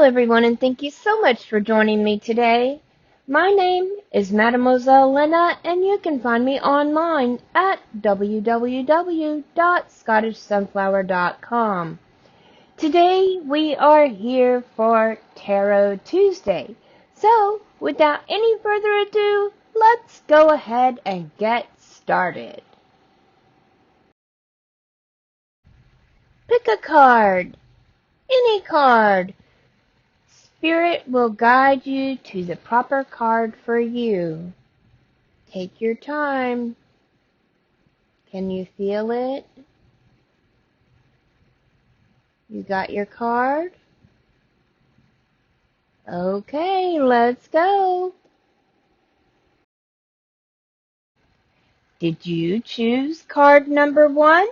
everyone, and thank you so much for joining me today. My name is Mademoiselle Lynna, and you can find me online at www.scottishsunflower.com. Today we are here for Tarot Tuesday. So, without any further ado, let's go ahead and get started. Pick a card, any card. Spirit will guide you to the proper card for you. Take your time. Can you feel it? You got your card? Okay, let's go. Did you choose card number 1?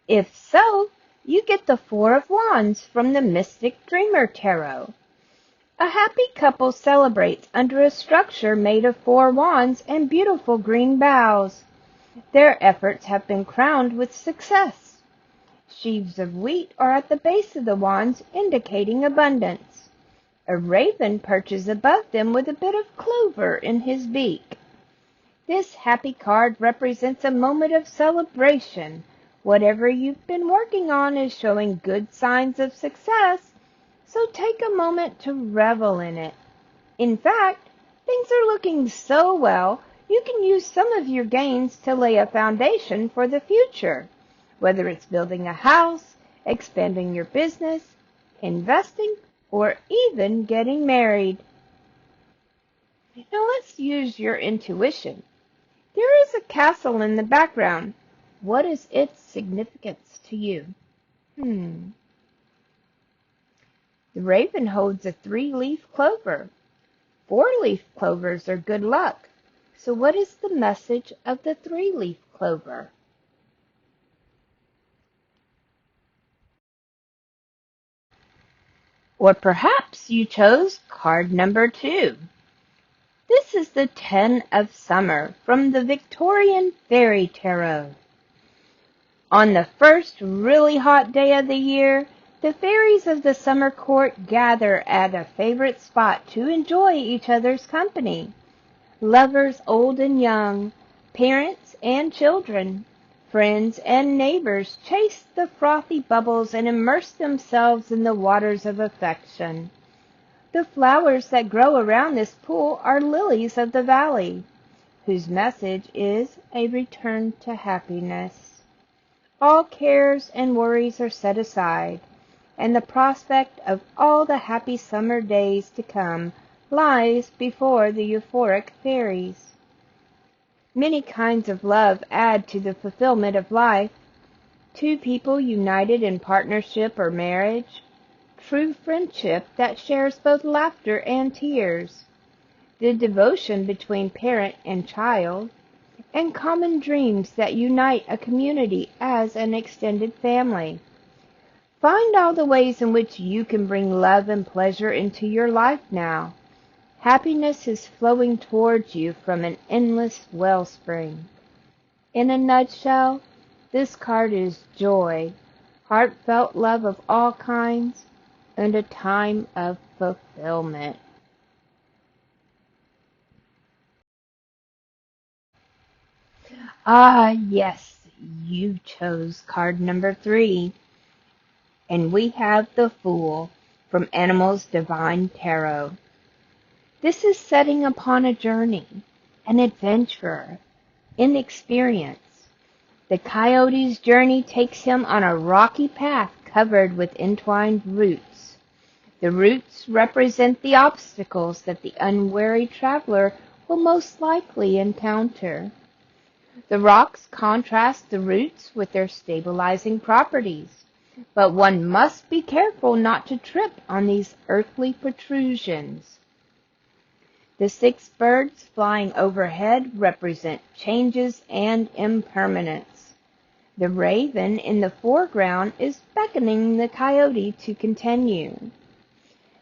If so, you get the Four of Wands from the Mystic Dreamer Tarot. A happy couple celebrates under a structure made of 4 wands and beautiful green boughs. Their efforts have been crowned with success. Sheaves of wheat are at the base of the wands, indicating abundance. A raven perches above them with a bit of clover in his beak. This happy card represents a moment of celebration. Whatever you've been working on is showing good signs of success, so take a moment to revel in it. In fact, things are looking so well, you can use some of your gains to lay a foundation for the future, whether it's building a house, expanding your business, investing, or even getting married. Now let's use your intuition. There is a castle in the background. What is its significance to you? The raven holds a 3-leaf clover. 4-leaf clovers are good luck. So what is the message of the 3-leaf clover? Or perhaps you chose card number 2. This is the 10 of Summer from the Victorian Fairy Tarot. On the first really hot day of the year, the fairies of the summer court gather at a favorite spot to enjoy each other's company. Lovers old and young, parents and children, friends and neighbors chase the frothy bubbles and immerse themselves in the waters of affection. The flowers that grow around this pool are lilies of the valley, whose message is a return to happiness. All cares and worries are set aside, and the prospect of all the happy summer days to come lies before the euphoric fairies. Many kinds of love add to the fulfillment of life. 2 people united in partnership or marriage, true friendship that shares both laughter and tears, the devotion between parent and child, and common dreams that unite a community as an extended family. Find all the ways in which you can bring love and pleasure into your life now. Happiness is flowing towards you from an endless wellspring. In a nutshell, this card is joy, heartfelt love of all kinds, and a time of fulfillment. Ah, yes, you chose card number 3. And we have the Fool from Animals Divine Tarot. This is setting upon a journey, an adventure, an experience. The coyote's journey takes him on a rocky path covered with entwined roots. The roots represent the obstacles that the unwary traveler will most likely encounter. The rocks contrast the roots with their stabilizing properties, but one must be careful not to trip on these earthly protrusions. The 6 birds flying overhead represent changes and impermanence. The raven in the foreground is beckoning the coyote to continue.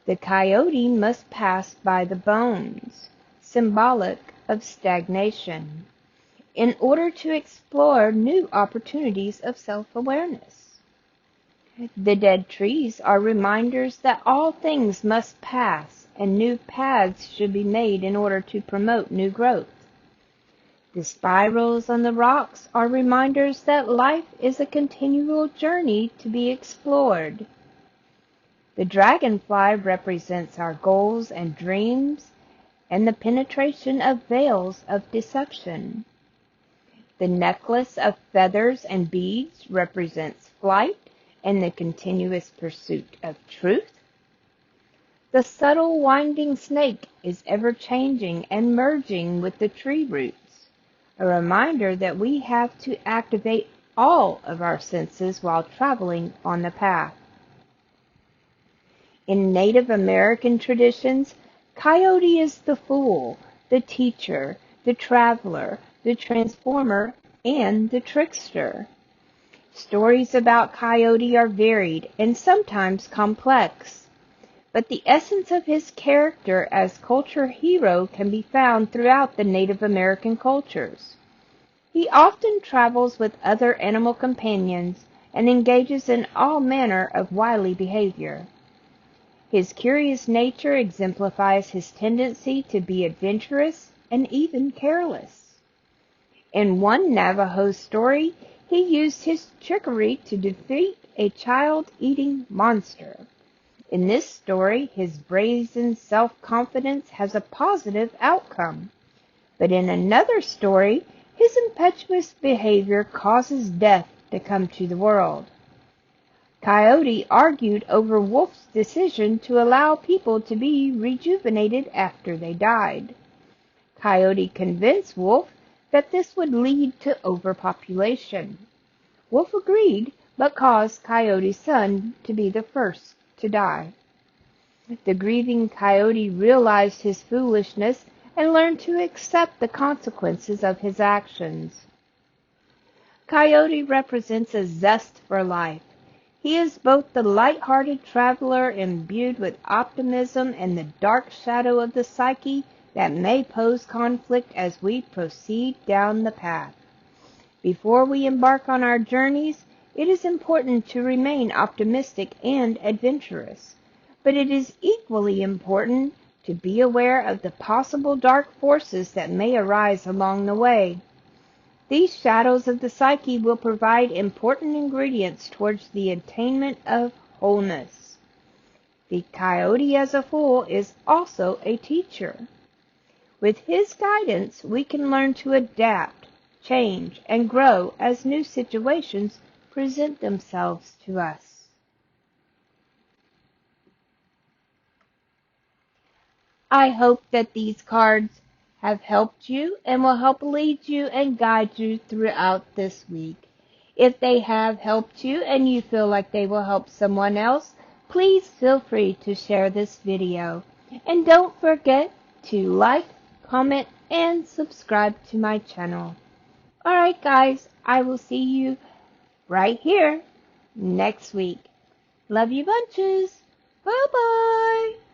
The coyote must pass by the bones, symbolic of stagnation, in order to explore new opportunities of self-awareness. The dead trees are reminders that all things must pass and new paths should be made in order to promote new growth. The spirals on the rocks are reminders that life is a continual journey to be explored. The dragonfly represents our goals and dreams and the penetration of veils of deception. The necklace of feathers and beads represents flight and the continuous pursuit of truth. The subtle winding snake is ever changing and merging with the tree roots, a reminder that we have to activate all of our senses while traveling on the path. In Native American traditions, Coyote is the fool, the teacher, the traveler, the transformer, and the trickster. Stories about Coyote are varied and sometimes complex, but the essence of his character as culture hero can be found throughout the Native American cultures. He often travels with other animal companions and engages in all manner of wily behavior. His curious nature exemplifies his tendency to be adventurous and even careless. In one Navajo story, he used his trickery to defeat a child-eating monster. In this story, his brazen self-confidence has a positive outcome. But in another story, his impetuous behavior causes death to come to the world. Coyote argued over Wolf's decision to allow people to be rejuvenated after they died. Coyote convinced Wolf that this would lead to overpopulation. Wolf agreed, but caused Coyote's son to be the first to die. The grieving Coyote realized his foolishness and learned to accept the consequences of his actions. Coyote represents a zest for life. He is both the light-hearted traveler imbued with optimism and the dark shadow of the psyche that may pose conflict as we proceed down the path. Before we embark on our journeys, it is important to remain optimistic and adventurous, but it is equally important to be aware of the possible dark forces that may arise along the way. These shadows of the psyche will provide important ingredients towards the attainment of wholeness. The coyote as a fool is also a teacher. With his guidance, we can learn to adapt, change, and grow as new situations present themselves to us. I hope that these cards have helped you and will help lead you and guide you throughout this week. If they have helped you and you feel like they will help someone else, please feel free to share this video. And don't forget to like, comment, and subscribe to my channel. Alright guys, I will see you right here next week. Love you bunches. Bye-bye.